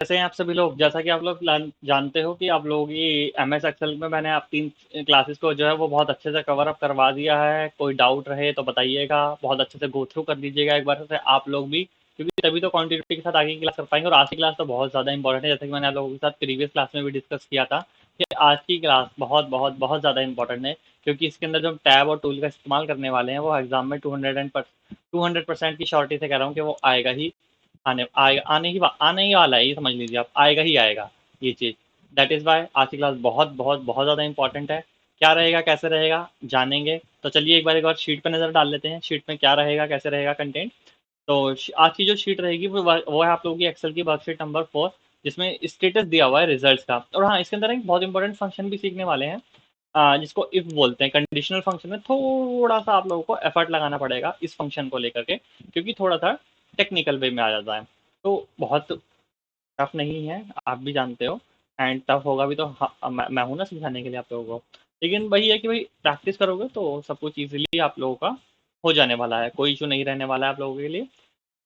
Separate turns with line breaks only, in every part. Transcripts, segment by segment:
कैसे हैं आप सभी लोग? जैसा कि आप लोग जानते हो कि आप लोग ये एमएस एक्सेल में मैंने आप 3 क्लासेस को जो है वो बहुत अच्छे से कवर अप करवा दिया है। कोई डाउट रहे तो बताइएगा, बहुत अच्छे से गो थ्रू कर लीजिएगा एक बार से आप लोग भी, क्योंकि तभी तो कंटिन्यूटी के साथ आगे की क्लास कर पाएंगे। और आज की क्लास तो बहुत ज़्यादा इंपॉर्टेंट है, जैसे कि मैंने आप लोगों के साथ प्रीवियस क्लास में भी डिस्कस किया था कि आज की क्लास बहुत बहुत बहुत ज़्यादा इंपॉर्टेंट है, क्योंकि इसके अंदर जो टैब और टूल का इस्तेमाल करने वाले हैं वो एग्जाम में 200% की श्योरिटी से कह रहा हूँ कि वो आएगा ही। आने ही वाला है, ये समझ लीजिए आप, आएगा ही आएगा ये चीज़। दैट इज़ वाई आज की क्लास बहुत बहुत बहुत ज़्यादा इंपॉर्टेंट है। क्या रहेगा, कैसे रहेगा, जानेंगे। तो चलिए एक बार शीट पर नज़र डाल लेते हैं, शीट में क्या रहेगा, कैसे रहेगा कंटेंट। तो आज की जो शीट रहेगी वो है आप लोगों की एक्सेल की वर्कशीट नंबर 4, जिसमें स्टेटस दिया हुआ है रिजल्ट्स का। और हाँ, इसके अंदर एक बहुत इंपॉर्टेंट फंक्शन भी सीखने वाले हैं, जिसको इफ बोलते हैं। कंडीशनल फंक्शन में थोड़ा सा आप लोगों को एफर्ट लगाना पड़ेगा इस फंक्शन को लेकर के, क्योंकि थोड़ा सा टेक्निकल वे में आ जाता है। तो बहुत टफ नहीं है, आप भी जानते हो। एंड टफ होगा भी तो मैं हूं ना सिखाने के लिए आप लोगों को। लेकिन वही है कि भाई प्रैक्टिस करोगे तो सब कुछ ईजिली आप लोगों का हो जाने वाला है, कोई इशू नहीं रहने वाला है आप लोगों के लिए।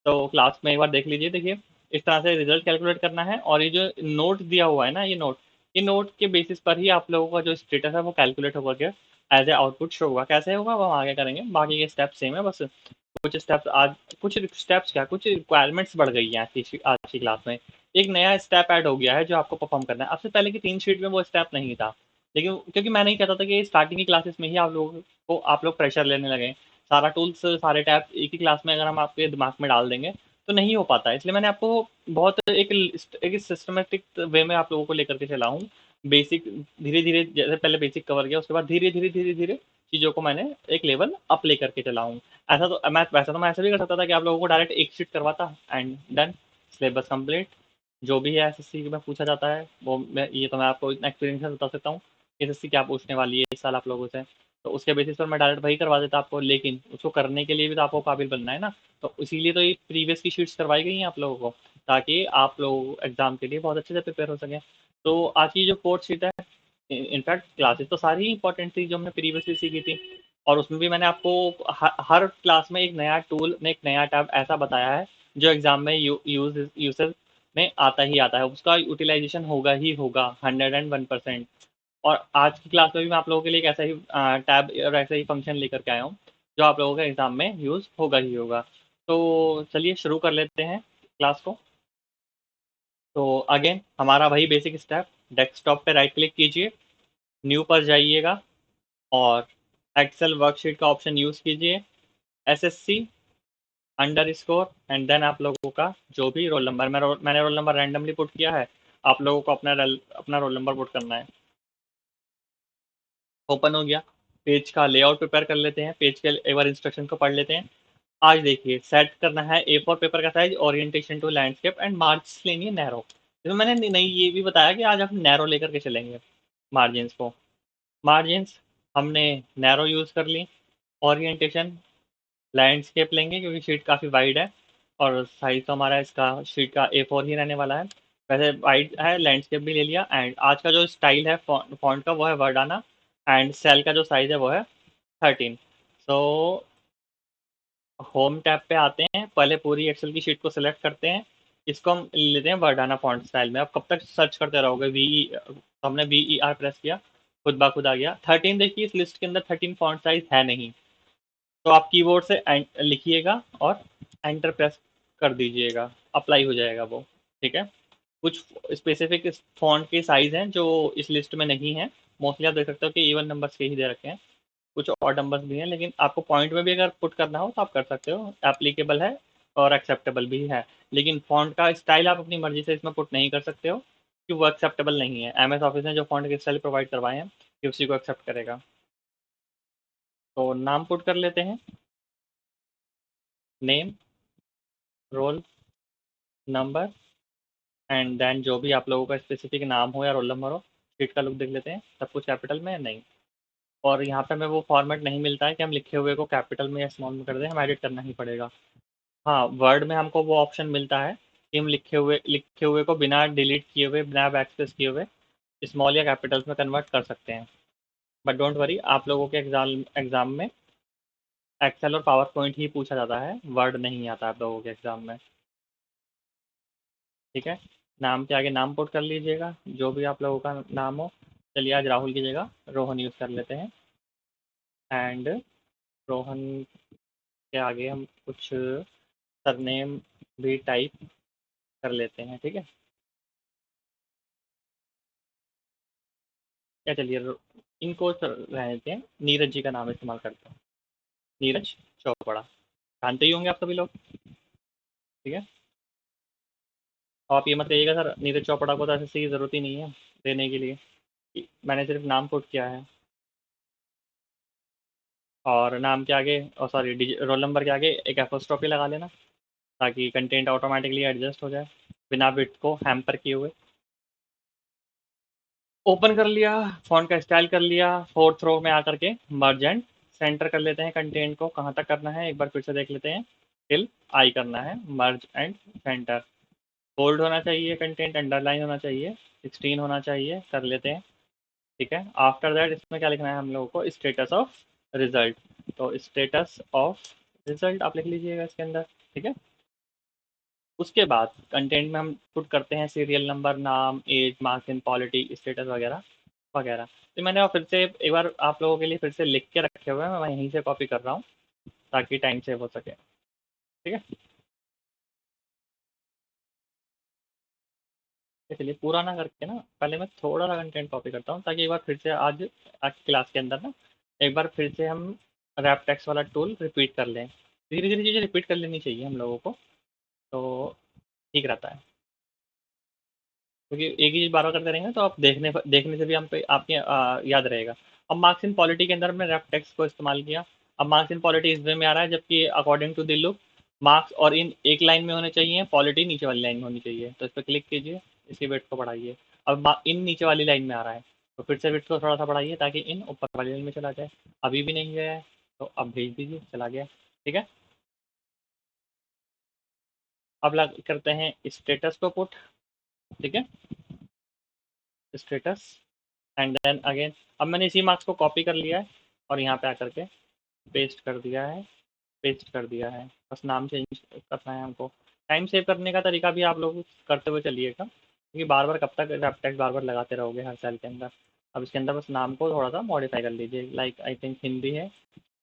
तो क्लास में एक बार देख लीजिए। देखिए, इस तरह से रिजल्ट कैलकुलेट करना है, और ये जो नोट दिया हुआ है ना, ये नोट के बेसिस पर ही आप लोगों का जो स्टेटस है वो कैलकुलेट होकर के एज ए आउटपुट शो होगा। कैसे होगा वो हम आगे करेंगे, बाकी के स्टेप सेम है। बस कुछ स्टेप्स आज, कुछ स्टेप्स क्या, कुछ रिक्वायरमेंट्स बढ़ गई हैं आज की क्लास में। एक नया स्टेप ऐड हो गया है जो आपको परफॉर्म करना है। आपसे पहले की 3 शीट में वो स्टेप नहीं था, लेकिन क्योंकि मैं नहीं चाहता था कि स्टार्टिंग की क्लासेस में ही आप लोग प्रेशर लेने लगे। सारा टूल्स, सारे टैब एक ही क्लास में अगर हम आपके दिमाग में डाल देंगे तो नहीं हो पाता है। इसलिए मैंने आपको बहुत एक सिस्टमेटिक वे में आप लोगों को लेकर के चला हूँ। बेसिक, धीरे धीरे, जैसे पहले बेसिक कवर किया, उसके बाद धीरे धीरे धीरे धीरे चीज़ों को मैंने एक लेवल अप लेकर के चला हूँ। वैसा तो मैं ऐसा भी कर सकता था कि आप लोगों को डायरेक्ट एक शीट करवाता एंड डन, सिलेबस कंप्लीट। जो भी है एसएससी में पूछा जाता है वो ये तो मैं आपको इतना एक्सपीरियंस से बता सकता हूँ। एसएससी क्या पूछने वाली है इस साल आप लोगों से, तो उसके बेसिस पर मैं डायरेक्ट वही करवा देता आपको। लेकिन उसको करने के लिए भी तो आपको काबिल बनना है ना। तो इसीलिए तो ये प्रीवियस की शीट्स करवाई गई हैं आप लोगों को, ताकि आप लोग एग्जाम के लिए बहुत अच्छे से प्रिपेयर हो सकें। तो आज की जो फोर्थ शीट है, इनफैक्ट क्लासेस तो सारी ही इंपॉर्टेंट थी जो हमने प्रीवियसली सीखी थी, और उसमें भी मैंने आपको हर क्लास में एक नया टूल, एक नया टैब ऐसा बताया है जो एग्जाम में यूसेज में आता ही आता है, उसका यूटिलाइजेशन होगा ही होगा 101%। और आज की क्लास में भी मैं आप लोगों के लिए एक ऐसा ही टैब और ऐसा ही फंक्शन लेकर के आया हूँ जो आप लोगों के एग्जाम में यूज़ होगा ही होगा। तो चलिए शुरू कर लेते हैं क्लास को। तो अगेन हमारा वही बेसिक स्टेप, डेस्कटॉप पे राइट क्लिक कीजिए, न्यू पर जाइएगा, और एक्सेल वर्कशीट का ऑप्शन यूज़ कीजिए, SSC underscore, and then आप लोगों का जो भी रोल नंबर, मैंने रोल नंबर रैंडमली पुट किया है, आप लोगों को अपना रोल नंबर पुट करना है। ओपन हो गया, पेज का लेआउट प्रिपेयर कर लेते हैं, पेज के एक बार इंस्ट्रक्शन को पढ़ लेते हैं। आज देखिए, सेट करना है A4 पेपर का size, orientation to landscape, and margin लेनी है नैरो। इसमें मैंने नहीं ये भी बताया कि आज हम नैरो लेकर के चलेंगे मार्जिन्स को। मार्जिन्स हमने नैरो यूज़ कर ली। ओरिएंटेशन लैंडस्केप लेंगे क्योंकि शीट काफ़ी वाइड है, और साइज तो हमारा इसका शीट का A4 ही रहने वाला है। वैसे वाइड है, लैंडस्केप भी ले लिया। एंड आज का जो स्टाइल है फॉन्ट का वो है वर्डाना, एंड सेल का जो साइज है वो है 13। सो होम टैब पे आते हैं, पहले पूरी एक्सेल की शीट को सिलेक्ट करते हैं, इसको हम लेते हैं वर्डाना फॉन्ट स्टाइल में। अब कब तक सर्च करते रहोगे, तो हमने VER प्रेस किया, खुद ब खुद आ गया 13। देखिए इस लिस्ट के अंदर 13 फॉन्ट साइज है नहीं, तो आप कीबोर्ड से लिखिएगा और एंटर प्रेस कर दीजिएगा, अप्लाई हो जाएगा वो। ठीक है, कुछ स्पेसिफिक फॉन्ट के साइज हैं जो इस लिस्ट में नहीं है। मोस्टली आप देख सकते हो कि इवन नंबर्स के ही दे रखे हैं, कुछ और नंबर्स भी हैं, लेकिन आपको पॉइंट में भी अगर पुट करना हो तो आप कर सकते हो, एप्लीकेबल है और एक्सेप्टेबल भी है। लेकिन फॉन्ट का स्टाइल आप अपनी मर्जी से इसमें पुट नहीं कर सकते हो, कि वो एक्सेप्टेबल नहीं है। MS ऑफिस ने जो फॉन्ट के स्टाइल प्रोवाइड करवाए हैं कि उसी को एक्सेप्ट करेगा। तो नाम पुट कर लेते हैं, name, roll number, and then जो भी आप लोगों का स्पेसिफिक नाम हो या रोल नंबर हो। शीट का लुक देख लेते हैं, सब कुछ कैपिटल में है नहीं। और यहाँ पे हमें वो फॉर्मेट नहीं मिलता है कि हम लिखे हुए को कैपिटल में या स्मॉल में कर दें, हम एडिट करना ही पड़ेगा। हाँ, वर्ड में हमको वो ऑप्शन मिलता है कि हम लिखे हुए को बिना डिलीट किए हुए, बिना बैकस्पेस किए हुए स्मॉल या कैपिटल्स में कन्वर्ट कर सकते हैं। बट डोंट वरी, आप लोगों के एग्जाम में एक्सेल और पावर पॉइंट ही पूछा जाता है, वर्ड नहीं आता आप लोगों के एग्जाम में। ठीक है, नाम के आगे नाम पुट कर लीजिएगा, जो भी आप लोगों का नाम हो। चलिए आज राहुल की जगह रोहन यूज़ कर लेते हैं। एंड रोहन के आगे हम कुछ सरनेम भी टाइप कर लेते हैं, ठीक है। या चलिए इनको रहने देते हैं, नीरज जी का नाम इस्तेमाल करते हैं, नीरज चोपड़ा। जानते ही होंगे आप सभी लोग, ठीक है। और आप ये मत कहिएगा सर नीरज चोपड़ा को तो एसएससी की ज़रूरत ही नहीं है देने के लिए, मैंने सिर्फ नाम पुट किया है। और नाम के आगे, और सॉरी रोल नंबर के आगे एक एपोस्ट्रॉफी लगा लेना, ताकि कंटेंट ऑटोमेटिकली एडजस्ट हो जाए बिना बिट को हैम्पर किए हुए। ओपन कर लिया, फॉन्ट का स्टाइल कर लिया, फोर्थ रो में आकर के मर्ज एंड सेंटर कर लेते हैं। कंटेंट को कहाँ तक करना है एक बार फिर से देख लेते हैं, टिल आई करना है, मर्ज एंड सेंटर। बोल्ड होना चाहिए कंटेंट, अंडरलाइन होना चाहिए, 16 होना चाहिए, कर लेते हैं, ठीक है। आफ्टर दैट इसमें क्या लिखना है हम लोगों को, स्टेटस ऑफ रिजल्ट। तो स्टेटस ऑफ रिजल्ट आप लिख लीजिएगा इसके अंदर, ठीक है। उसके बाद कंटेंट में हम पुट करते हैं सीरियल नंबर, नाम, age, marks in polity, status वगैरह वगैरह। तो मैंने और फिर से एक बार आप लोगों के लिए फिर से लिख के रखे हुए हैं, मैं यहीं से कॉपी कर रहा हूँ ताकि टाइम सेव हो सके, ठीक है। तो चलिए पूरा ना करके ना पहले मैं थोड़ा सा कंटेंट कॉपी करता हूँ, ताकि एक बार फिर से आज आज की क्लास के अंदर ना एक बार फिर से हम रैप टेक्स्ट वाला टूल रिपीट कर लें। धीरे धीरे चीज़ें रिपीट कर लेनी चाहिए हम लोगों को, तो ठीक रहता है। क्योंकि एक ही चीज़ बार बार करते रहेंगे तो आप देखने से भी हम पे आपके याद रहेगा। अब मार्क्स इन पॉलिटी के अंदर मैं रेफ टेक्स्ट को इस्तेमाल किया। अब मार्क्स इन पॉलिटी इस वे में आ रहा है, जबकि according to the look marks और इन एक लाइन में होने चाहिए, पॉलिटी नीचे वाली लाइन में होनी चाहिए। तो इस पर क्लिक कीजिए, इसकी वेट को बढ़ाइए। अब इन नीचे वाली लाइन में आ रहा है, तो फिर से वेट को थोड़ा सा बढ़ाइए ताकि इन ऊपर वाली लाइन में चला जाए। अभी भी नहीं गया है तो अब भेज दीजिए, चला गया, ठीक है। अब करते हैं स्टेटस को पुट, ठीक है, स्टेटस एंड देन अगेन। अब मैंने इसी मार्क्स को कॉपी कर लिया है और यहाँ पे आकर के पेस्ट कर दिया है, पेस्ट कर दिया है। बस नाम चेंज करना है हमको। टाइम सेव करने का तरीका भी आप लोग करते हुए चलिएगा, क्योंकि बार बार कब तक रैप टेक्स्ट बार बार लगाते रहोगे हर सेल के अंदर। अब इसके अंदर बस नाम को थोड़ा सा मॉडिफाई कर लीजिए, लाइक आई थिंक हिंदी है,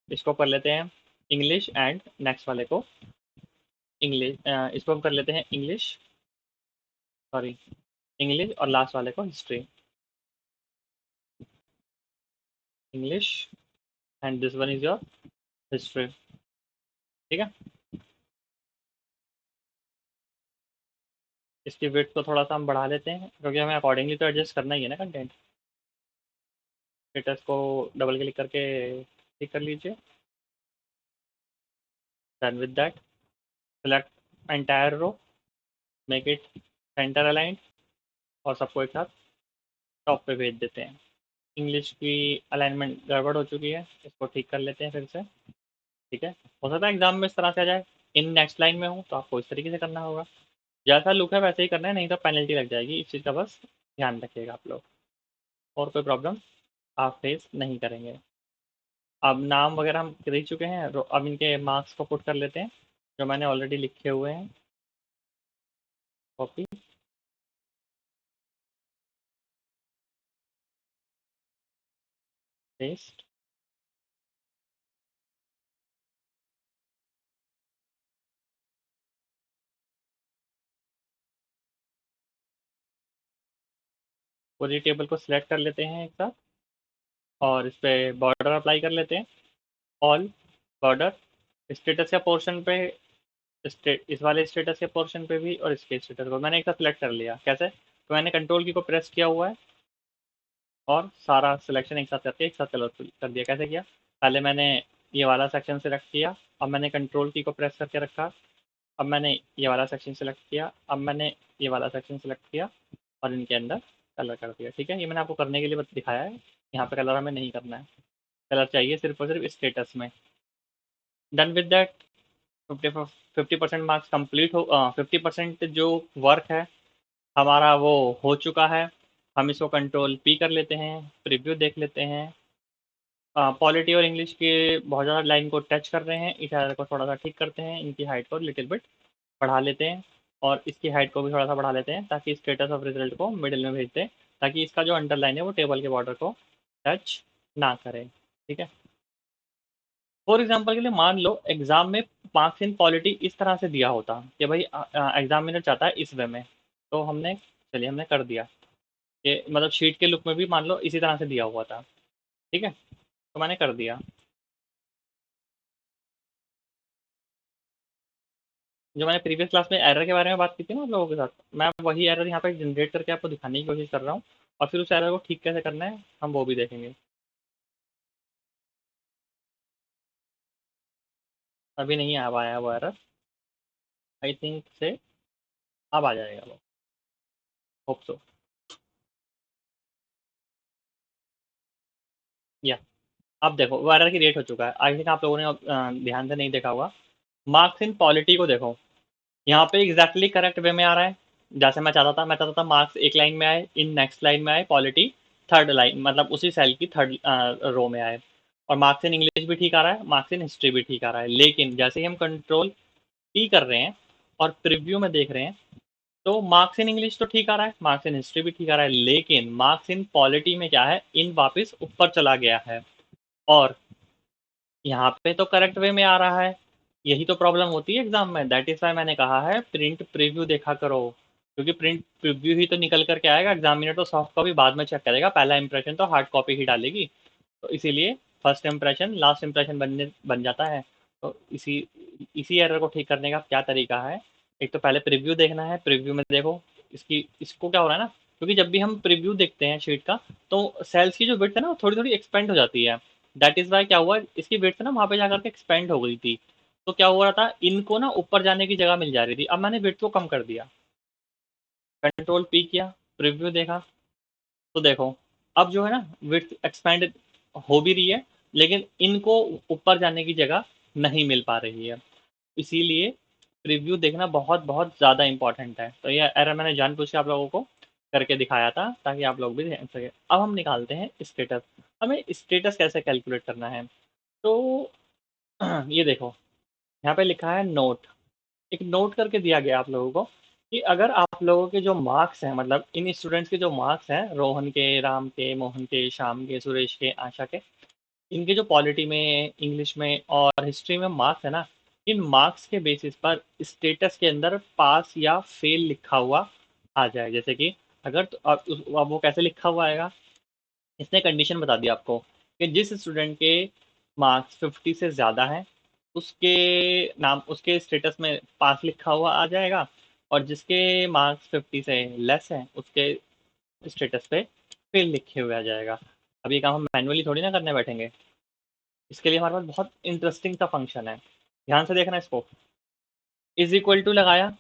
इसको कर लेते हैं इंग्लिश, एंड नेक्स्ट वाले को इंग्लिश, इसको हम कर लेते हैं इंग्लिश, सॉरी इंग्लिश, और लास्ट वाले को history, English and this one is your history, ठीक है। इसकी विड्थ को थोड़ा सा हम बढ़ा लेते हैं, क्योंकि हमें अकॉर्डिंगली तो एडजस्ट करना ही है ना कंटेंट। स्टेटस को डबल क्लिक करके ठीक कर लीजिए। Done with that, select entire row, make it centre aligned, और सबको एक साथ टॉप पे भेज देते हैं। इंग्लिश की अलाइनमेंट गड़बड़ हो चुकी है, इसको ठीक कर लेते हैं फिर से, ठीक है। हो सकता है एग्जाम में इस तरह से आ जाए, इन नेक्स्ट लाइन में हूँ तो आपको इस तरीके से करना होगा। जैसा लुक है वैसे ही करना है, नहीं तो पेनल्टी लग जाएगी, इस चीज़ का बस ध्यान रखिएगा आप लोग, और कोई प्रॉब्लम आप फेस नहीं करेंगे। अब नाम वगैरह हम देख चुके हैं, तो अब इनके मार्क्स को पुट कर लेते हैं जो मैंने ऑलरेडी लिखे हुए हैं। कॉपी, पेस्ट, पूरी टेबल को सिलेक्ट कर लेते हैं एक साथ, और इस पर बॉर्डर अप्लाई कर लेते हैं, ऑल बॉर्डर, स्टेटस या पोर्शन पे, इस वाले स्टेटस के पोर्शन पे भी, और इसके स्टेटस को मैंने एक साथ सिलेक्ट कर लिया। कैसे, तो मैंने कंट्रोल की को प्रेस किया हुआ है और सारा सिलेक्शन एक साथ करके एक साथ कलरफुल कर दिया। कैसे किया, पहले मैंने ये वाला सेक्शन सिलेक्ट किया, अब मैंने कंट्रोल की को प्रेस करके रखा, अब मैंने ये वाला सेक्शन सेलेक्ट किया, अब मैंने ये वाला सेक्शन सेलेक्ट किया, और इनके अंदर कलर कर दिया, ठीक है। ये मैंने आपको करने के लिए बस दिखाया है, यहाँ पे कलर हमें नहीं करना है, कलर चाहिए सिर्फ और सिर्फ स्टेटस में। Done with that, 50% marks complete हो, 50% जो वर्क है हमारा वो हो चुका है। हम इसको कंट्रोल पी कर लेते हैं, प्रीव्यू देख लेते हैं। पॉलिटी और इंग्लिश के बहुत ज़्यादा लाइन को टच कर रहे हैं, इस एरर को थोड़ा सा ठीक करते हैं, इनकी हाइट को लिटिल बिट बढ़ा लेते हैं। और इसकी हाइट को भी थोड़ा सा बढ़ा लेते हैं ताकि स्टेटस ऑफ रिजल्ट को मिडिल में भेजते हैं, ताकि इसका जो अंडरलाइन है वो टेबल के बॉर्डर को टच ना करे। ठीक है। फॉर एग्जाम्पल के लिए मान लो एग्जाम में मार्क्स इन पॉलिटी इस तरह से दिया होता कि भाई एग्जामिनर चाहता है इस वे में, तो हमने चलिए हमने कर दिया कि मतलब शीट के लुक में भी मान लो इसी तरह से दिया हुआ था। ठीक है, तो मैंने कर दिया। जो मैंने प्रीवियस क्लास में एरर के बारे में बात की थी ना आप लोगों के साथ, मैं वही एरर यहाँ पे जनरेट करके आपको दिखाने की कोशिश कर रहा हूँ, और फिर उस एरर को ठीक कैसे करना है हम वो भी देखेंगे। अभी नहीं आ पाया वो एरर, आई थिंक से अब आ जाएगा वो, होप सो। या अब देखो वो एरर की रेट हो चुका है, आई थिंक आप लोगों ने ध्यान से नहीं देखा होगा। मार्क्स इन पॉलिटी को देखो, यहाँ पे एग्जैक्टली करेक्ट वे में आ रहा है जैसे मैं चाहता था मार्क्स एक लाइन में आए, इन नेक्स्ट लाइन में आए, पॉलिटी थर्ड लाइन मतलब उसी सेल की थर्ड रो में आए। और मार्क्स इन इंग्लिश भी ठीक आ रहा है, मार्क्स इन हिस्ट्री भी ठीक आ रहा है, लेकिन जैसे ही हम कंट्रोल पी कर रहे हैं और प्रीव्यू में देख रहे हैं, तो मार्क्स इन इंग्लिश तो ठीक आ रहा है, मार्क्स इन हिस्ट्री भी ठीक आ रहा है, लेकिन मार्क्स इन पॉलिटी में क्या है, इन वापस ऊपर चला गया है। और यहाँ पे तो करेक्ट वे में आ रहा है। यही तो प्रॉब्लम होती है एग्जाम में, दैट इज वाई मैंने कहा है प्रिंट प्रीव्यू देखा करो, क्योंकि प्रिंट प्रीव्यू ही तो निकल करके आएगा, एग्जामिनर तो सॉफ्ट कॉपी बाद में चेक करेगा, पहला इंप्रेशन तो हार्ड कॉपी ही डालेगी। तो इसीलिए फर्स्ट इंप्रेशन लास्ट इंप्रेशन बन जाता है। तो इसी एरर को ठीक करने का क्या तरीका है, एक तो पहले प्रीव्यू देखना है, प्रीव्यू में देखो इसको क्या हो रहा है ना, क्योंकि जब भी हम प्रीव्यू देखते हैं शीट का, तो सेल्स की जो विड्थ है ना वो थोड़ी थोड़ी एक्सपेंड हो जाती है। दैट इज वाई क्या हुआ, इसकी विड्थ ना वहाँ पे जाकर के एक्सपेंड हो गई थी। तो क्या हो रहा था, इनको ना ऊपर जाने की जगह मिल जा रही थी, अब मैंने विड्थ को कम कर दिया, कंट्रोल पी किया, प्रीव्यू देखा, तो देखो अब जो है ना विड्थ एक्सपेंड हो भी रही है, लेकिन इनको ऊपर जाने की जगह नहीं मिल पा रही है। इसीलिए प्रीव्यू देखना बहुत बहुत ज़्यादा इंपॉर्टेंट है। तो ये एरर मैंने जानबूझ के आप लोगों को करके दिखाया था ताकि आप लोग भी ध्यान सके। अब हम निकालते हैं स्टेटस। हमें स्टेटस कैसे कैलकुलेट करना है, तो ये देखो यहाँ पे लिखा है नोट, एक नोट करके दिया गया आप लोगों को कि अगर आप लोगों के जो मार्क्स हैं, मतलब इन स्टूडेंट्स के जो मार्क्स हैं, रोहन के, राम के, मोहन के, श्याम के, सुरेश के, आशा के, इनके जो पॉलिटी में, इंग्लिश में और हिस्ट्री में मार्क्स है ना, इन मार्क्स के बेसिस पर स्टेटस के अंदर पास या फेल लिखा हुआ आ जाए। जैसे कि अगर तो अब वो कैसे लिखा हुआ आएगा, इसने कंडीशन बता दी आपको कि जिस स्टूडेंट के मार्क्स 50 से ज़्यादा हैं उसके नाम, उसके स्टेटस में पास लिखा हुआ आ जाएगा, और जिसके मार्क्स 50 से लेस हैं उसके स्टेटस पे फेल लिखे हुए आ जाएगा। अब ये काम हम मैनुअली थोड़ी ना करने बैठेंगे, इसके लिए हमारे पास बहुत इंटरेस्टिंग सा फंक्शन है, ध्यान से देखना इसको। इज इक्वल टू लगाया,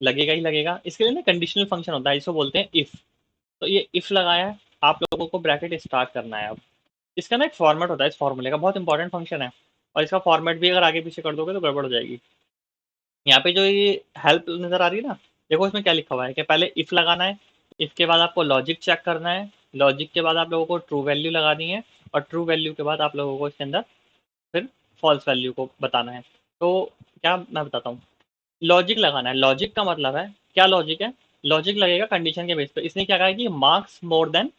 लगेगा ही लगेगा, इसके लिए ना कंडीशनल फंक्शन होता है, इसको बोलते हैं इफ। तो ये इफ लगाया है, आप लोगों को ब्रैकेट स्टार्ट करना है। अब इसका ना एक फॉर्मेट होता है, इस फॉर्मूले का बहुत इंपॉर्टेंट फंक्शन है, और इसका फॉर्मेट भी अगर आगे पीछे कर दोगे तो गड़बड़ हो जाएगी। यहाँ पे जो ये हेल्प नजर आ रही है ना, देखो इसमें क्या लिखा हुआ है कि पहले इफ लगाना है, इफ के बाद आपको लॉजिक चेक करना है, लॉजिक के बाद आप लोगों को ट्रू वैल्यू लगानी है, और ट्रू वैल्यू के बाद आप लोगों को इसके अंदर फिर फॉल्स वैल्यू को बताना है। तो क्या मैं बताता हूँ, लॉजिक लगाना है। लॉजिक का मतलब है, क्या लॉजिक है, लॉजिक लगेगा कंडीशन के बेस पे। इसने क्या कहा है कि मार्क्स मोर देन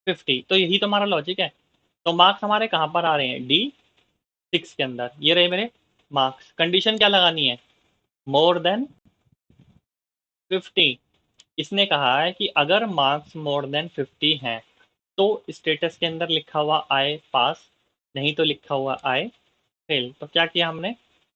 50, तो यही तो हमारा लॉजिक है। तो मार्क्स हमारे कहाँ पर आ रहे हैं, D6 के अंदर, ये रहे मेरे मार्क्स। कंडीशन क्या लगानी है, मोर देन 50। इसने कहा है कि अगर मार्क्स मोर देन 50 हैं तो स्टेटस के अंदर लिखा हुआ आए पास, नहीं तो लिखा हुआ आए फेल। तो क्या किया हमने,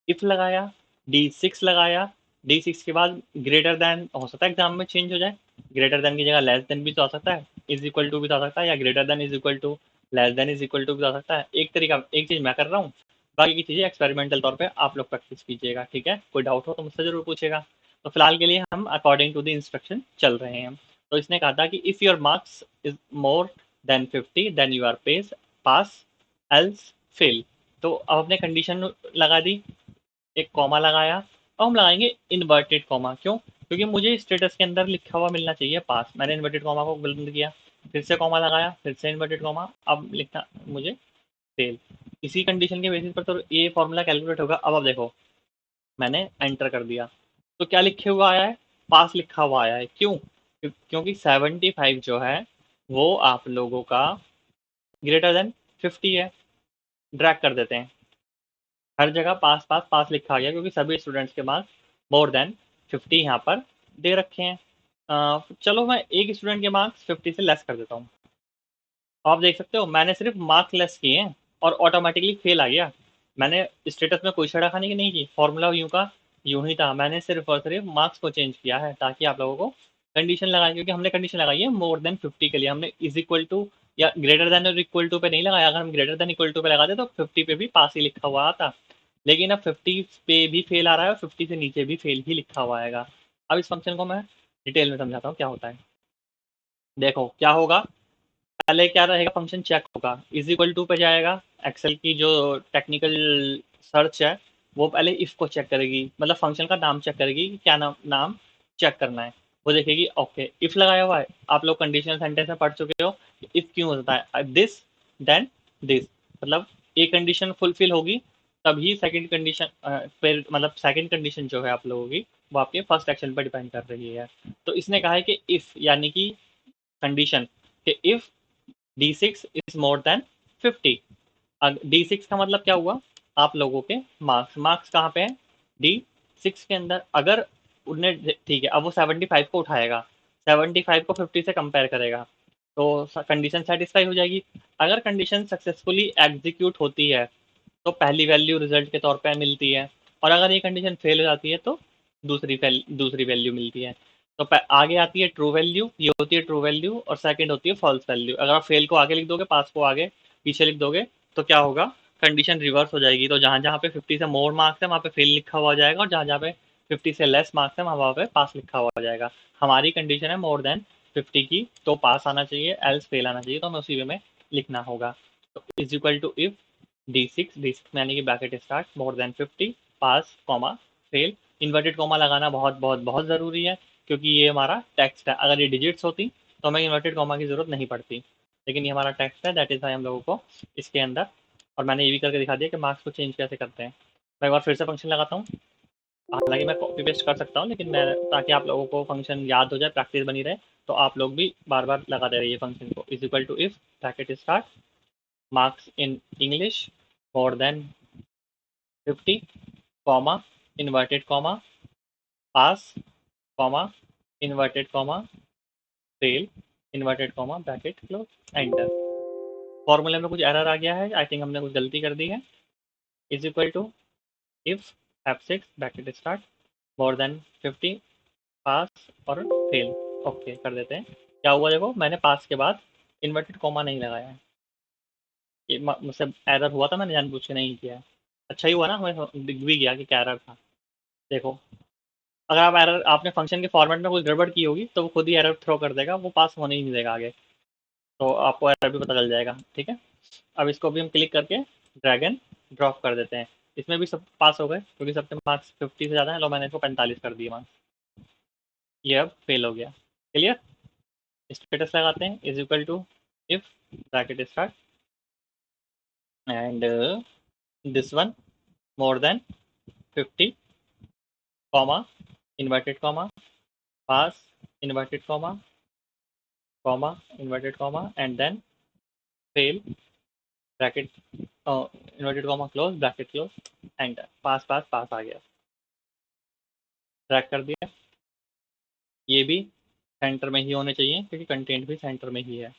इफ लगाया, D6 लगाया, D6 के बाद ग्रेटर देन, हो सकता है एग्जाम में चेंज हो जाए, ग्रेटर देन की जगह लेस देन भी तो आ सकता है, इज इक्वल टू भी तो आ सकता है, या greater than is equal to, less than is equal to भी तो आ सकता है। एक तरीका, एक चीज मैं कर रहा हूँ, बाकी की चीजें एक्सपेरिमेंटल तौर पे आप लोग प्रैक्टिस कीजिएगा, ठीक है। कोई डाउट हो तो मुझसे जरूर पूछेगा। तो फिलहाल के लिए हम अकॉर्डिंग टू द इंस्ट्रक्शन चल रहे हैं। तो इसने कहा था कि if your marks is more than 50 then you are pass pass, else fail. तो अब अपने कंडीशन लगा दी, एक कॉमा लगाया, अब हम लगाएंगे इन्वर्टेड कॉमा। क्यों, क्योंकि मुझे स्टेटस के अंदर लिखा हुआ मिलना चाहिए पास, मैंने इन्वर्टेड कॉमा को बंद किया, फिर से कॉमा लगाया, फिर से इन्वर्टेड कॉमा, अब लिखना मुझे फेल। इसी कंडीशन के बेसिस पर तो ये फॉर्मूला कैलकुलेट होगा। अब देखो मैंने एंटर कर दिया, तो क्या लिखे हुआ आया है, पास लिखा हुआ आया है। क्यों? क्योंकि 75 जो है वो आप लोगों का ग्रेटर देन 50 है। ड्रैग कर देते हैं, हर जगह पास पास पास लिखा गया क्योंकि सभी स्टूडेंट्स के मार्क्स मोर देन 50 यहाँ पर दे रखे हैं। चलो मैं एक स्टूडेंट के मार्क्स 50 से लेस कर देता हूँ। आप देख सकते हो मैंने सिर्फ मार्क्स लेस किए हैं और ऑटोमेटिकली फेल आ गया। मैंने स्टेटस में कोई छेड़खानी की नहीं की, फॉर्मूला यूं का यूं ही था। मैंने सिर्फ और सिर्फ मार्क्स को चेंज किया है ताकि आप लोगों को कंडीशन लगाई, क्योंकि हमने कंडीशन लगाई है मोर देन 50 के लिए। हमने इज इक्वल टू या ग्रेटर देन और इक्वल टू पे नहीं लगाया। अगर हम ग्रेटर देन इक्वल टू पे लगाते तो 50 पे भी पास ही लिखा हुआ आता, लेकिन अब 50 पे भी फेल आ रहा है और 50 से नीचे भी फेल ही लिखा हुआ आएगा। अब इस फंक्शन को मैं डिटेल में समझाता हूँ क्या होता है। देखो क्या होगा, पहले क्या रहेगा, फंक्शन चेक होगा, इज इक्वल टू पे जाएगा। एक्सेल की जो टेक्निकल सर्च है वो पहले इफ को चेक करेगी, मतलब फंक्शन का नाम चेक करेगी कि क्या नाम चेक करना है। वो देखेगी ओके इफ लगाया हुआ है। आप लोग कंडीशनल सेंटेंस में पढ़ चुके हो, इफ क्यों होता है, दिस देन दिस, मतलब एक कंडीशन फुलफिल होगी तभी सेकंड कंडीशन, फिर मतलब सेकंड कंडीशन जो है आप लोगों की वो आपके फर्स्ट एक्शन पर डिपेंड कर रही है। तो इसने कहा है कि इफ यानी कि कंडीशन कि if D6 is more than 50। D6 का मतलब क्या हुआ, आप लोगों के मार्क्स, मार्क्स कहाँ पे हैं, D6 के अंदर। अगर उनने ठीक है, अब वो 75 को उठाएगा, 75 को 50 से कंपेयर करेगा तो कंडीशन सेटिस्फाई हो जाएगी। अगर कंडीशन सक्सेसफुली एग्जीक्यूट होती है तो पहली वैल्यू रिजल्ट के तौर पे मिलती है, और अगर ये कंडीशन फेल हो जाती है तो दूसरी वैल्यू मिलती है। तो आगे आती है ट्रू वैल्यू, ये होती है ट्रू वैल्यू, और सेकंड होती है फॉल्स वैल्यू। अगर आप फेल को आगे लिख दोगे, पास को आगे पीछे लिख दोगे तो क्या होगा, कंडीशन रिवर्स हो जाएगी। तो जहां जहां पे 50 से मोर मार्क्स है वहां पे फेल लिखा हुआ जाएगा, और जहां जहां पे 50 से लेस मार्क्स है वहां पे पास लिखा हुआ जाएगा। हमारी कंडीशन है मोर देन 50 की, तो पास आना चाहिए, एल्स फेल आना चाहिए, तो हमें उसी वे में लिखना होगा। तो is equal to if D6 यानी कि ब्रैकेट स्टार्ट मोर देन 50, पास कॉमा फेल। इन्वर्टेड कॉमा लगाना बहुत बहुत बहुत ज़रूरी है क्योंकि ये हमारा टेक्स्ट है। अगर ये डिजिट्स होती तो हमें इन्वर्टेड कॉमा की ज़रूरत नहीं पड़ती, लेकिन ये हमारा टेक्स्ट है, दैट इज़ वाई हम लोगों को इसके अंदर। और मैंने ये भी करके दिखा दिया कि मार्क्स को चेंज कैसे करते हैं। मैं एक बार फिर से फंक्शन लगाता हूँ, हालांकि मैं कॉपी पेस्ट कर सकता हूँ, लेकिन मैं ताकि आप लोगों को फंक्शन याद हो जाए, प्रैक्टिस बनी रहे, तो आप लोग भी बार बार लगाते रहिए फंक्शन को। Is equal to if bracket start marks in English more than 50, comma, inverted comma, pass, comma, inverted comma, fail, inverted comma, bracket close, enter। फॉर्मूले में कुछ एरर आ गया है, आई थिंक हमने कुछ गलती कर दी है। Is equal to if F6 bracket start more than 50, pass और फेल। ओके कर देते हैं। क्या हुआ देखो, मैंने पास के बाद इन्वर्टेड कॉमा नहीं लगाया है, ये मुझसे एरर हुआ था, मैंने जानबूझ के नहीं किया है। अच्छा ही हुआ ना, हमें दिख भी गया कि क्या एरर था। देखो, अगर आप एरर आपने फंक्शन के फॉर्मेट में कोई गड़बड़ की होगी तो वो खुद ही एरर थ्रो कर देगा, वो पास होने ही नहीं देगा आगे। तो आपको एरर भी पता चल जाएगा, ठीक है। अब इसको भी हम क्लिक करके ड्रैग एंड ड्रॉप कर देते हैं। इसमें भी सब पास हो गए क्योंकि सबके मार्क्स 50 से ज़्यादा है। लो मैंने इसको 45 कर दिए मार्क्स, ये अब फेल हो गया। क्लियर। स्टेटस लगाते हैं is equal to if bracket start and this one more than 50, comma, inverted comma, pass, inverted comma, inverted comma, and then fail, bracket, inverted comma close, bracket close, enter. Pass pass pass आ गया, track कर दिया। ये भी centre में ही होने चाहिए क्योंकि कंटेंट भी सेंटर में ही है,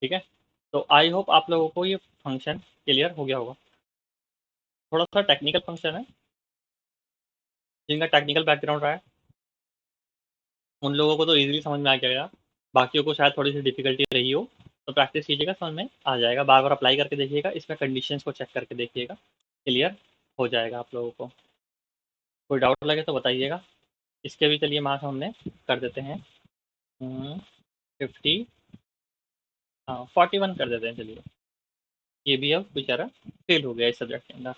ठीक है। तो आई होप आप लोगों को ये फंक्शन क्लियर हो गया होगा। थोड़ा सा टेक्निकल फंक्शन है, जिनका टेक्निकल बैकग्राउंड रहा है उन लोगों को तो इजीली समझ में आ जाएगा, बाकियों को शायद थोड़ी सी डिफिकल्टी रही हो। तो प्रैक्टिस कीजिएगा, समझ में आ जाएगा। बार बार अप्लाई करके देखिएगा, इसमें कंडीशंस को चेक करके देखिएगा, क्लियर हो जाएगा आप लोगों को। कोई डाउट लगे तो बताइएगा। इसके भी चलिए मार्क्स हमने कर देते हैं 50, हाँ 41 कर देते हैं चलिए। ये भी अब बेचारा फेल हो गया इस सब्जेक्ट के अंदर।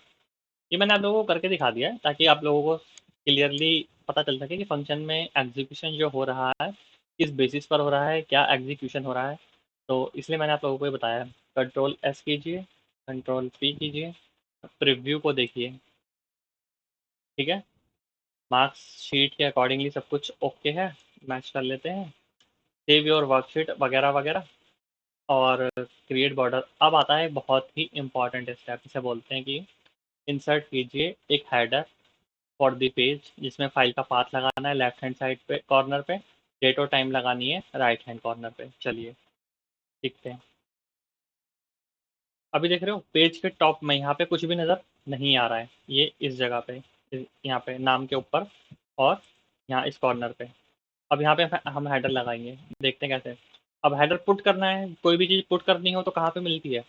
ये मैंने आप लोगों को करके दिखा दिया है ताकि आप लोगों को क्लियरली पता चल सके कि फंक्शन में एग्जीक्यूशन जो हो रहा है किस बेसिस पर हो रहा है, क्या एग्जीक्यूशन हो रहा है। तो इसलिए मैंने आप लोगों को ये बताया है। कंट्रोल एस कीजिए, कंट्रोल पी कीजिए, प्रीव्यू को देखिए, ठीक है। मार्क्स शीट के अकॉर्डिंगली सब कुछ ओके है, मैच कर लेते हैं। सेव योर वर्कशीट वगैरह वगैरह, और क्रिएट बॉर्डर। अब आता है बहुत ही इंपॉर्टेंट स्टेप, इसे बोलते हैं कि इंसर्ट कीजिए एक हेडर फॉर द पेज, जिसमें फाइल का पाथ लगाना है लेफ्ट हैंड साइड पे कॉर्नर पे, डेट और टाइम लगानी है राइट हैंड कॉर्नर पे। चलिए देखते हैं। अभी देख रहे हो पेज के टॉप में यहाँ पे कुछ भी नज़र नहीं आ रहा है, ये इस जगह पे, यहाँ पे नाम के ऊपर, और यहाँ इस कॉर्नर पे। अब यहाँ पे हम हेडर लगाएंगे, देखते हैं कैसे। अब हेडर पुट करना है, कोई भी चीज़ पुट करनी हो तो कहाँ पे मिलती है?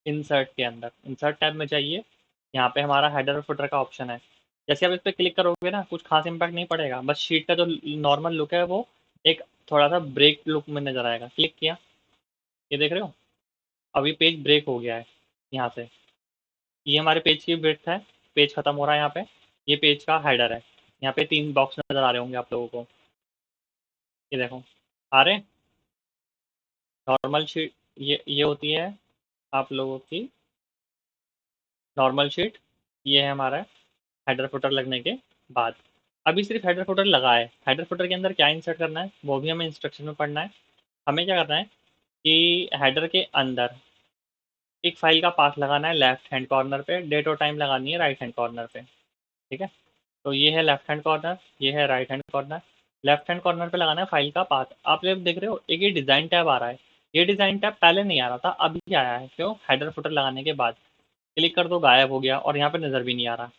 इंसर्ट के अंदर, इंसर्ट टैब में जाइए, यहाँ पे हमारा हेडर और फुटर का ऑप्शन है। जैसे आप इस पर क्लिक करोगे ना, कुछ खास इम्पैक्ट नहीं पड़ेगा, बस शीट का जो नॉर्मल लुक है वो एक थोड़ा सा ब्रेक लुक में नजर आएगा। क्लिक किया, ये देख रहे हो अभी पेज ब्रेक हो गया है यहाँ से। ये हमारे पेज की ब्रेक है, पेज खत्म हो रहा है यहाँ पे। ये पेज का हेडर है, यहाँ पे 3 बॉक्स नजर आ रहे होंगे आप लोगों को, ये देखो आ रहे हैं। नॉर्मल शीट, ये होती है आप लोगों की नॉर्मल शीट। ये है हमारा हेडर फुटर लगने के बाद। अभी सिर्फ हेडर फुटर लगा है, हेडर फुटर के अंदर क्या इंसर्ट करना है वो भी हमें इंस्ट्रक्शन में पढ़ना है। हमें क्या करना है कि हेडर के अंदर एक फाइल का पाथ लगाना है लेफ्ट हैंड कॉर्नर पे, डेट और टाइम लगानी है राइट हैंड कॉर्नर पे, ठीक है। तो ये है लेफ्ट हैंड कॉर्नर, ये है right hand corner. Left hand corner पे लगाना है फाइल का पाथ। आप जब देख रहे हो एक ये डिज़ाइन टैब आ रहा है, ये डिज़ाइन टैब पहले नहीं आ रहा था, अभी आया है। क्यों? हेडर फुटर लगाने के बाद। क्लिक कर दो, गायब हो गया, और यहाँ पे नज़र भी नहीं आ रहा।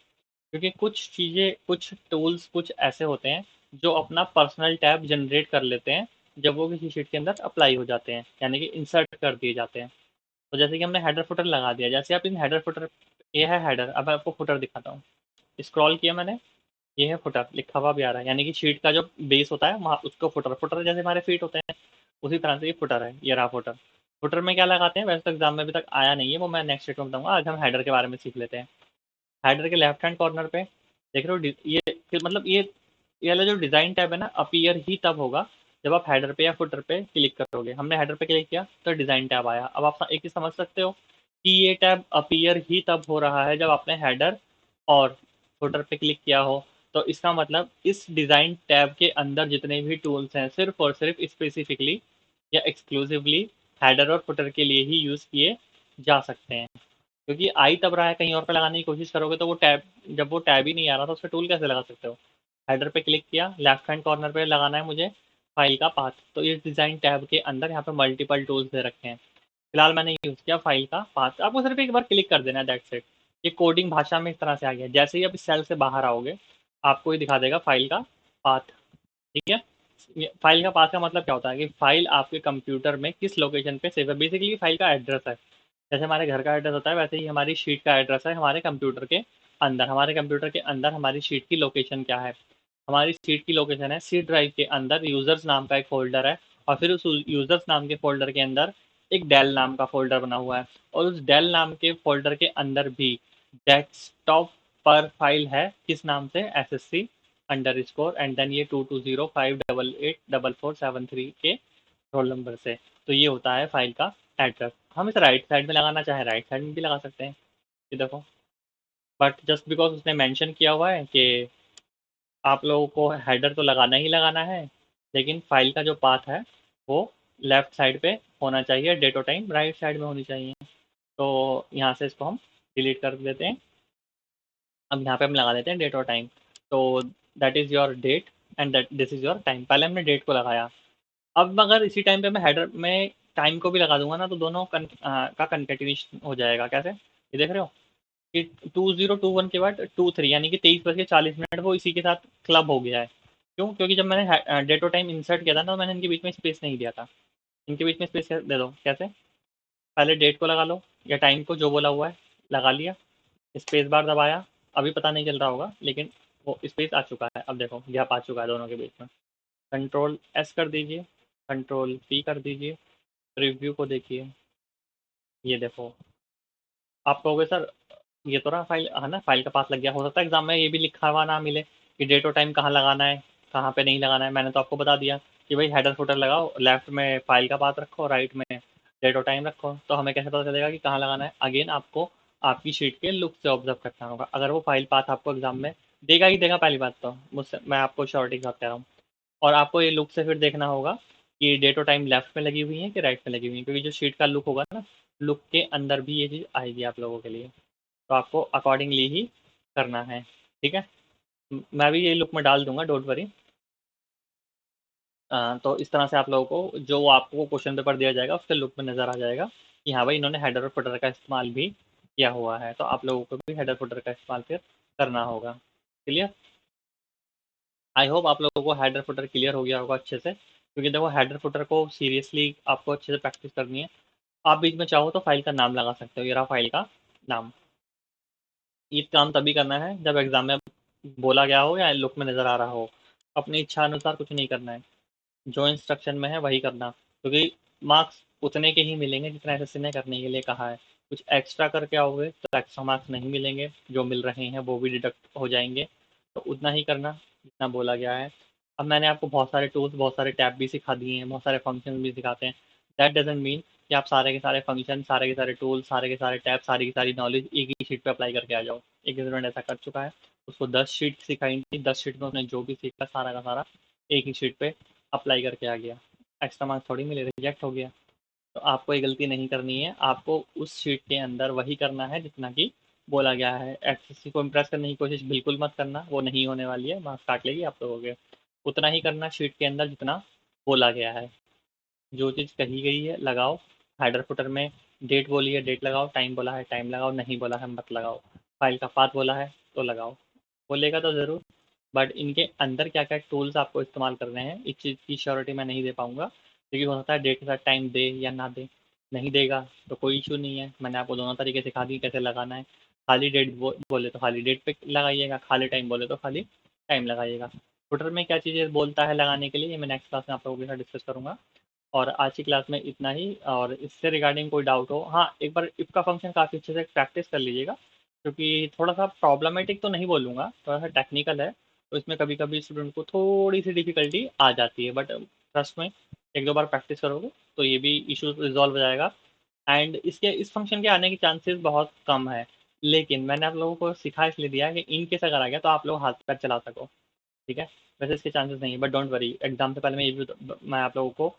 क्योंकि कुछ चीज़ें, कुछ टूल्स कुछ ऐसे होते हैं जो अपना पर्सनल टैब जनरेट कर लेते हैं जब वो किसी शीट के अंदर अप्लाई हो जाते हैं, यानी कि इंसर्ट कर दिए जाते हैं। तो जैसे कि हमने हेडर फुटर लगा दिया, जैसे आप इन हेडर फुटर, ये है हेडर, अब मैं आपको फुटर दिखाता हूँ। स्क्रॉल किया मैंने, ये है फुटर, लिखा हुआ भी आ रहा है, यानी कि शीट का जो बेस होता है वहाँ उसको फुटर, फुटर जैसे हमारे फीट होते हैं उसी तरह से ये फुटर है, ये रहा फुटर। फुटर में क्या लगाते हैं वैसे तो एग्जाम में अभी तक आया नहीं है, वो मैं नेक्स्ट वीक में बताऊंगा। आज हम हेडर के बारे में सीख लेते हैं। हेडर के लेफ्ट हैंड कॉर्नर पे देख रहे हो ये मतलब ये वाला जो डिज़ाइन टैब है ना, अपीयर ही तब होगा जब आप हेडर पे या फुटर पे क्लिक करोगे। हमने हेडर पे क्लिक किया तो डिज़ाइन टैब आया। अब आप एक चीज़ समझ सकते हो कि ये टैब अपीयर ही तब हो रहा है जब आपने हेडर और फुटर पे क्लिक किया हो। तो इसका मतलब इस डिज़ाइन टैब के अंदर जितने भी टूल्स हैं सिर्फ और सिर्फ स्पेसिफिकली या एक्सक्लूसिवली हेडर और फुटर के लिए ही यूज़ किए जा सकते हैं। क्योंकि आ ही तब रहा है, कहीं और पे लगाने की कोशिश करोगे तो वो टैब, जब वो टैब ही नहीं आ रहा तो उस पर टूल कैसे लगा सकते हो? हेडर पे क्लिक किया, लेफ्ट हैंड कॉर्नर पे लगाना है मुझे फाइल का पाथ। तो इस डिज़ाइन टैब के अंदर यहाँ पे मल्टीपल टूल्स दे रखे हैं। फिलहाल मैंने यूज़ किया फाइल का पाथ, आपको सिर्फ एक बार क्लिक कर देना है, दैट्स इट। ये कोडिंग भाषा में इस तरह से आ गया। जैसे ही आप इस सेल से बाहर आओगे आपको ये दिखा देगा फाइल का पाथ, ठीक है। फाइल का पाथ का मतलब क्या होता है कि फाइल आपके कंप्यूटर में किस लोकेशन पे सेव है, बेसिकली फाइल का एड्रेस है। जैसे हमारे घर का एड्रेस होता है वैसे ही हमारी शीट का एड्रेस है हमारे कंप्यूटर के अंदर। हमारे कंप्यूटर के अंदर हमारी शीट की लोकेशन क्या है? हमारी शीट की लोकेशन है सी ड्राइव के अंदर यूज़र्स नाम का एक फ़ोल्डर है, और फिर उस यूज़र्स नाम के फ़ोल्डर के अंदर एक डेल नाम का फ़ोल्डर बना हुआ है, और उस डेल नाम के फ़ोल्डर के अंदर भी डेस्कटॉप पर फाइल है किस नाम से? SSC अंडरस्कोर एंड देन ये 2205884473 के रोल नंबर से। तो ये होता है फाइल का एड्रेस। हम इसे राइट साइड में लगाना चाहें राइट साइड में भी लगा सकते हैं, ये देखो। बट जस्ट बिकॉज उसने मेंशन किया हुआ है कि आप लोगों को हेडर तो लगाना ही लगाना है, लेकिन फाइल का जो पाथ है वो लेफ्ट साइड पे होना चाहिए, डेट और टाइम राइट साइड में होनी चाहिए। तो यहाँ से इसको हम डिलीट कर देते हैं। अब यहाँ पे हम लगा देते हैं डेट और टाइम। तो that is your date and that this is your time. पहले हमने डेट को लगाया, अब अगर इसी टाइम पे मैं हेडर में टाइम को भी लगा दूंगा ना तो दोनों का कंकेटिनेशन हो जाएगा। कैसे? ये देख रहे हो कि 2021 के बाद 23 यानी कि 23:40 वो इसी के साथ क्लब हो गया है। क्यों? क्योंकि जब मैंने डेट और टाइम इंसर्ट किया था ना तो मैंने इनके बीच में स्पेस नहीं दिया था। इनके बीच में स्पेस दे दो। कैसे? पहले डेट को लगा लो या टाइम को, जो बोला हुआ है लगा लिया, स्पेस बार दबाया। अभी पता नहीं चल रहा होगा लेकिन वो स्पेस आ चुका है। अब देखो गैप आ चुका है दोनों के बीच में। कंट्रोल S कर दीजिए, कंट्रोल P कर दीजिए, प्रीव्यू को देखिए, ये देखो। आप कहोगे सर ये तो रहा फाइल है ना, फाइल का पाथ लग गया। हो सकता है एग्जाम में ये भी लिखा हुआ ना मिले कि डेट और टाइम कहाँ लगाना है कहाँ पे नहीं लगाना है। मैंने तो आपको बता दिया कि भाई हेडर फुटर लगाओ, लेफ्ट में फाइल का पाथ रखो, राइट में डेट और टाइम रखो। तो हमें कैसे पता चलेगा कि कहाँ लगाना है? अगेन आपको आपकी शीट के लुक से ऑब्जर्व करना होगा। अगर वो फाइल पाथ आपको एग्जाम में देगा ही देगा, पहली बात तो मुझसे मैं आपको श्योरिटी के साथ कह रहा हूँ। और आपको ये लुक से फिर देखना होगा कि डेट और टाइम लेफ्ट में लगी हुई है कि राइट में लगी हुई है, क्योंकि जो शीट का लुक होगा ना, लुक के अंदर भी ये चीज़ आएगी आप लोगों के लिए। तो आपको अकॉर्डिंगली ही करना है, ठीक है। मैं भी ये लुक में डाल दूंगा, डोंट वरी। तो इस तरह से आप लोगों को जो आपको क्वेश्चन पेपर दिया जाएगा उसके लुक में नज़र आ जाएगा कि हाँ भाई इन्होंने हेडर और फुटर का इस्तेमाल भी किया हुआ है। तो आप लोगों को भी हेडर फुटर का इस्तेमाल फिर करना होगा। क्लियर? आई होप आप लोगों को हेडर फुटर क्लियर हो गया होगा अच्छे से, क्योंकि देखो हेडर फुटर को सीरियसली आपको अच्छे से प्रैक्टिस करनी है। आप बीच में चाहो तो फाइल का नाम लगा सकते हो, ये रहा फाइल का नाम। ये काम तभी करना है जब एग्जाम में बोला गया हो या लुक में नज़र आ रहा हो। अपनी इच्छा अनुसार कुछ नहीं करना है, जो इंस्ट्रक्शन में है वही करना, क्योंकि मार्क्स उतने के ही मिलेंगे जितना एसएससी ने करने के लिए कहा है। कुछ एक्स्ट्रा करके आओगे तो एक्स्ट्रा मार्क्स नहीं मिलेंगे, जो मिल रहे हैं वो भी डिडक्ट हो जाएंगे। तो उतना ही करना जितना बोला गया है। अब मैंने आपको बहुत सारे टूल्स, बहुत सारे टैब भी सिखा दिए हैं, बहुत सारे फंक्शन भी सिखाते हैं। दैट डजेंट मीन कि आप सारे के सारे फंक्शन, सारे के सारे टूल्स, सारे के सारे टैब, सारी की सारी नॉलेज एक ही शीट पे अप्लाई करके आ जाओ। एक स्टूडेंट ऐसा कर चुका है, उसको 10 शीट सिखाई थी, 10 शीट में उसने जो भी सीखा सारा का सारा एक ही शीट पे अप्लाई करके आ गया। एक्स्ट्रा मार्क्स थोड़ी मिले, रिजेक्ट हो गया। तो आपको ये गलती नहीं करनी है, आपको उस शीट के अंदर वही करना है जितना कि बोला गया है। एसएससी को इम्प्रेस करने की कोशिश बिल्कुल मत करना, वो नहीं होने वाली है, मार्क्स काट लेगी आप लोगों के। उतना ही करना शीट के अंदर जितना बोला गया है। जो चीज़ कही गई है लगाओ। हेडर फुटर में डेट बोली है डेट लगाओ, टाइम बोला है टाइम लगाओ, नहीं बोला है मत लगाओ। फाइल का पाथ बोला है तो लगाओ, बोलेगा तो ज़रूर। बट इनके अंदर क्या क्या टूल्स आपको इस्तेमाल करने हैं इस चीज़ की श्योरिटी मैं नहीं दे पाऊंगा, क्योंकि हो सकता है डेट के साथ टाइम दे या ना दे। नहीं देगा तो कोई इशू नहीं है, मैंने आपको दोनों तरीके सिखा दी कैसे लगाना है। खाली डेट बोले तो खाली डेट पे लगाइएगा, खाली टाइम बोले तो खाली टाइम लगाइएगा। फुटर में क्या चीज़ें बोलता है लगाने के लिए, ये मैं नेक्स्ट क्लास में आप लोगों के साथ डिस्कस करूंगा। और आज की क्लास में इतना ही। और इससे रिगार्डिंग कोई डाउट हो, हाँ एक बार इफ का फंक्शन काफ़ी अच्छे से प्रैक्टिस कर लीजिएगा, क्योंकि थोड़ा सा प्रॉब्लमेटिक तो नहीं बोलूँगा, थोड़ा सा टेक्निकल है। तो इसमें कभी कभी स्टूडेंट को थोड़ी सी डिफिकल्टी आ जाती है, बट ट्रस्ट में एक दो बार प्रैक्टिस करोगे तो ये भी इशू रिजॉल्व हो जाएगा। एंड इसके इस फंक्शन के आने के चांसेस बहुत कम है, लेकिन मैंने आप लोगों को सिखा इसलिए दिया है कि इन केस अगर आ गया तो आप लोग हाथ पैर चला सको, ठीक है। वैसे इसके चांसेस नहीं है, बट डोंट वरी, एग्जाम से पहले मैं ये भी मैं आप लोगों को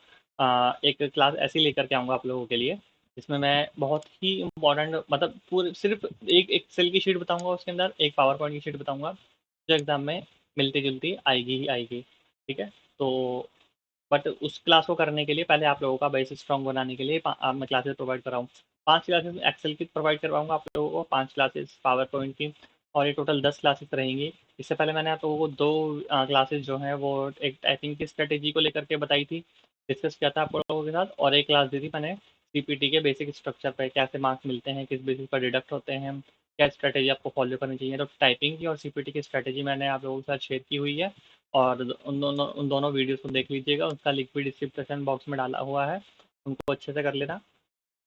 एक क्लास ऐसी लेकर के आऊँगा आप लोगों के लिए, जिसमें मैं बहुत ही इंपॉर्टेंट, मतलब पूरे सिर्फ एक एक्सेल की शीट बताऊंगा, उसके अंदर एक पावर पॉइंट की शीट बताऊंगा, जो एग्जाम में मिलती जुलती आएगी ही आएगी, ठीक है। तो बट उस क्लास को करने के लिए पहले आप लोगों का बेस स्ट्रॉन्ग बनाने के लिए मैं क्लासेस प्रोवाइड कराऊँ। 5 क्लासेस एक्सेल की प्रोवाइड करवाऊंगा आप लोगों को, 5 क्लासेस पावर पॉइंट की, और ये टोटल 10 क्लासेस रहेंगी। इससे पहले मैंने आप लोगों को 2 क्लासेस जो हैं वो एक टाइपिंग की स्ट्रेटेजी को लेकर के बताई थी, डिस्कस किया था आप लोगों के साथ, और एक क्लास दी थी मैंने सीपीटी के बेसिक स्ट्रक्चर पे, कैसे मार्क्स मिलते हैं, किस बेसिस पर डिडक्ट होते हैं, क्या स्ट्रेटेजी आपको फॉलो करनी चाहिए। तो टाइपिंग की और सीपीटी की स्ट्रेटेजी मैंने आप लोगों के साथ शेयर की हुई है, और उन दोनों वीडियोस को देख लीजिएगा, उसका लिंक भी डिस्क्रिप्शन बॉक्स में डाला हुआ है, उनको अच्छे से कर लेना।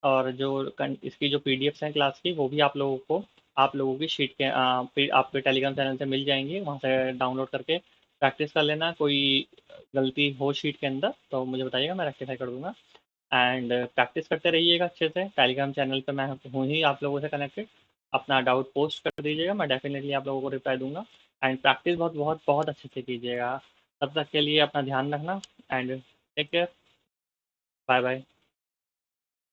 और जो इसकी जो पीडीएफ्स हैं क्लास की, वो भी आप लोगों की शीट के आपके टेलीग्राम चैनल से मिल जाएंगी, वहाँ से डाउनलोड करके प्रैक्टिस कर लेना। कोई गलती हो शीट के अंदर तो मुझे बताइएगा, मैं रेक्टिफाई कर दूंगा। एंड प्रैक्टिस करते रहिएगा अच्छे से, टेलीग्राम चैनल पे मैं हूँ ही आप लोगों से कनेक्टेड। अपना डाउट पोस्ट कर दीजिएगा, मैं डेफिनेटली आप लोगों को रिप्लाई दूंगा। एंड प्रैक्टिस बहुत बहुत बहुत अच्छे से कीजिएगा। तब तक के लिए अपना ध्यान रखना, and take care. Bye bye.